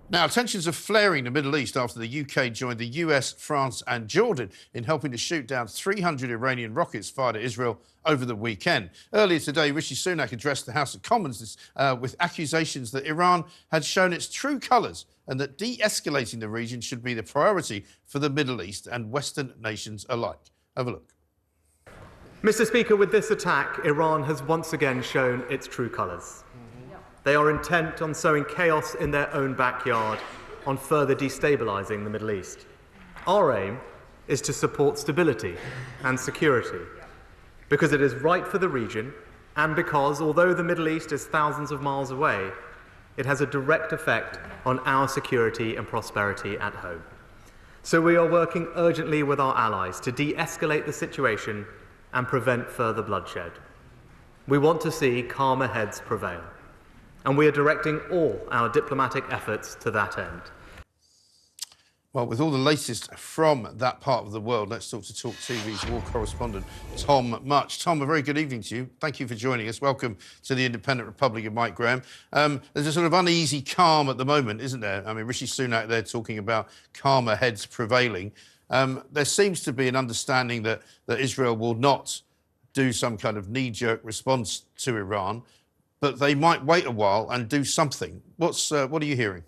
Now, tensions are flaring in the Middle East after the UK joined the US, France and Jordan in helping to shoot down 300 Iranian rockets fired at Israel over the weekend. Earlier today, Rishi Sunak addressed the House of Commons with accusations that Iran had shown its true colours and that de-escalating the region should be the priority for the Middle East and Western nations alike. Have a look. Mr. Speaker, with this attack, Iran has once again shown its true colours. They are intent on sowing chaos in their own backyard, on further destabilising the Middle East. Our aim is to support stability and security, because it is right for the region and because, although the Middle East is thousands of miles away, it has a direct effect on our security and prosperity at home. So we are working urgently with our allies to de-escalate the situation and prevent further bloodshed. We want to see calmer heads prevail, and we are directing all our diplomatic efforts to that end. Well, with all the latest from that part of the world, let's talk to talkTV's war correspondent, Tom Much. Tom, a very good evening to you. Thank you for joining us. Welcome to the Independent Republic of Mike Graham. There's a sort of uneasy calm at the moment, isn't there? I mean, Rishi Sunak there talking about calmer heads prevailing. There seems to be an understanding that Israel will not do some kind of knee-jerk response to Iran, but they might wait a while and do something. What are you hearing?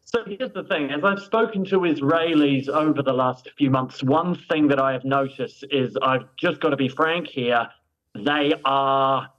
So here's the thing. As I've spoken to Israelis over the last few months, one thing that I have noticed is, I've just got to be frank here, they are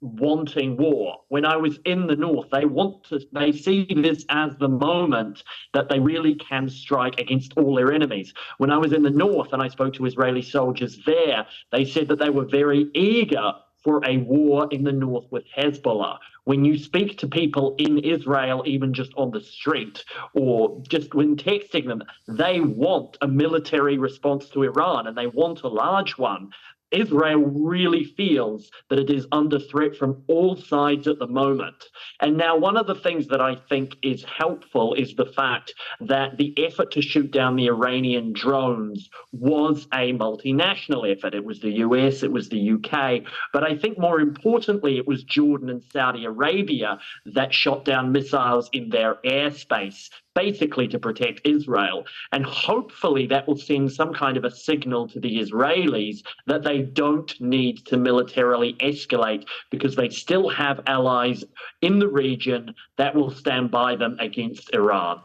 wanting war. When I was in the north, they see this as the moment that they really can strike against all their enemies. When I was in the north and I spoke to Israeli soldiers there, they said that they were very eager for a war in the north with Hezbollah. When you speak to people in Israel, even just on the street or just when texting them, they want a military response to Iran, and they want a large one. Israel really feels that it is under threat from all sides at the moment. And now one of the things that I think is helpful is the fact that the effort to shoot down the Iranian drones was a multinational effort. It was the US, it was the UK, but I think more importantly, it was Jordan and Saudi Arabia that shot down missiles in their airspace, basically to protect Israel. And hopefully that will send some kind of a signal to the Israelis that they don't need to militarily escalate, because they still have allies in the region that will stand by them against Iran.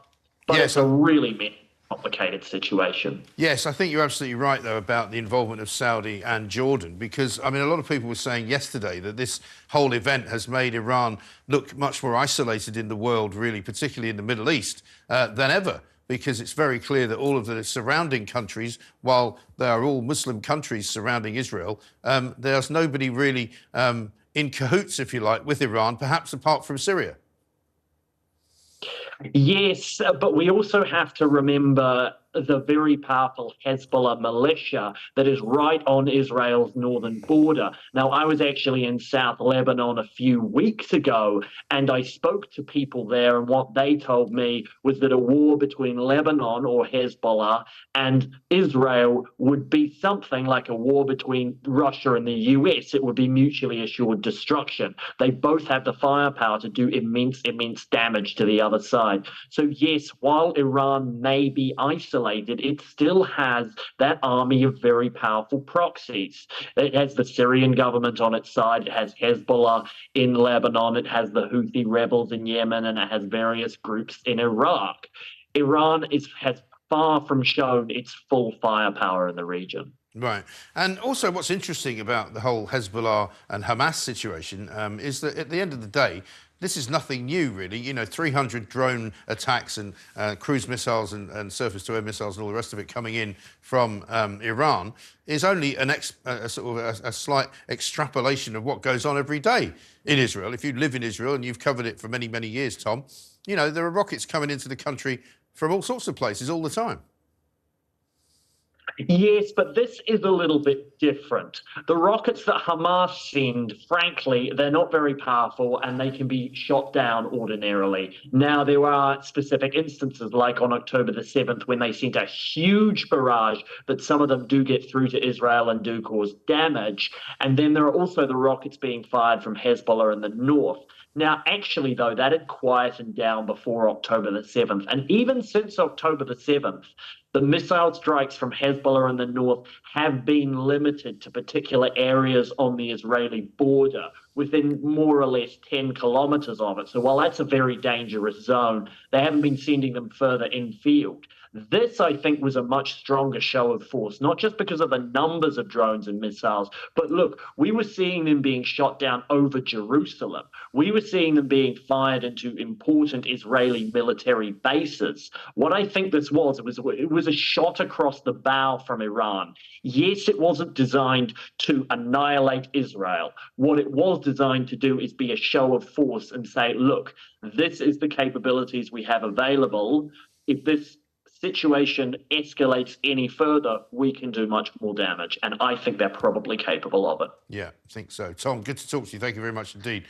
But it's a really complicated situation. Yes, I think you're absolutely right, though, about the involvement of Saudi and Jordan, because, I mean, a lot of people were saying yesterday that this whole event has made Iran look much more isolated in the world, really, particularly in the Middle East, than ever, because it's very clear that all of the surrounding countries, while they are all Muslim countries surrounding Israel, there's nobody really in cahoots, if you like, with Iran, perhaps apart from Syria. Yes, but we also have to remember the very powerful Hezbollah militia that is right on Israel's northern border. Now, I was actually in South Lebanon a few weeks ago, and I spoke to people there, and what they told me was that a war between Lebanon or Hezbollah and Israel would be something like a war between Russia and the US. It would be mutually assured destruction. They both have the firepower to do immense damage to the other side. So yes, while Iran may be isolated, it still has that army of very powerful proxies. It has the Syrian government on its side, it has Hezbollah in Lebanon, it has the Houthi rebels in Yemen, and it has various groups in Iraq. Iran has far from shown its full firepower in the region. Right. And also what's interesting about the whole Hezbollah and Hamas situation is that at the end of the day, this is nothing new, really. You know, 300 drone attacks and cruise missiles and surface-to-air missiles and all the rest of it coming in from Iran is only a slight extrapolation of what goes on every day in Israel. If you live in Israel, and you've covered it for many, many years, Tom, you know, there are rockets coming into the country from all sorts of places all the time. Yes, but this is a little bit different. The rockets that Hamas send, frankly, they're not very powerful and they can be shot down ordinarily. Now, there are specific instances, like on October the 7th, when they sent a huge barrage, that some of them do get through to Israel and do cause damage. And then there are also the rockets being fired from Hezbollah in the north. Now, actually, though, that had quietened down before October the 7th. And even since October the 7th, the missile strikes from Hezbollah in the north have been limited to particular areas on the Israeli border within more or less 10 kilometers of it. So while that's a very dangerous zone, they haven't been sending them further infield. This, I think, was a much stronger show of force, not just because of the numbers of drones and missiles, but look, we were seeing them being shot down over Jerusalem. We were seeing them being fired into important Israeli military bases. What I think this was, it was a shot across the bow from Iran. Yes, it wasn't designed to annihilate Israel. What it was designed to do is be a show of force and say, look, this is the capabilities we have available. If this situation escalates any further, we can do much more damage. And I think they're probably capable of it. Yeah, I think so. Tom, good to talk to you. Thank you very much indeed.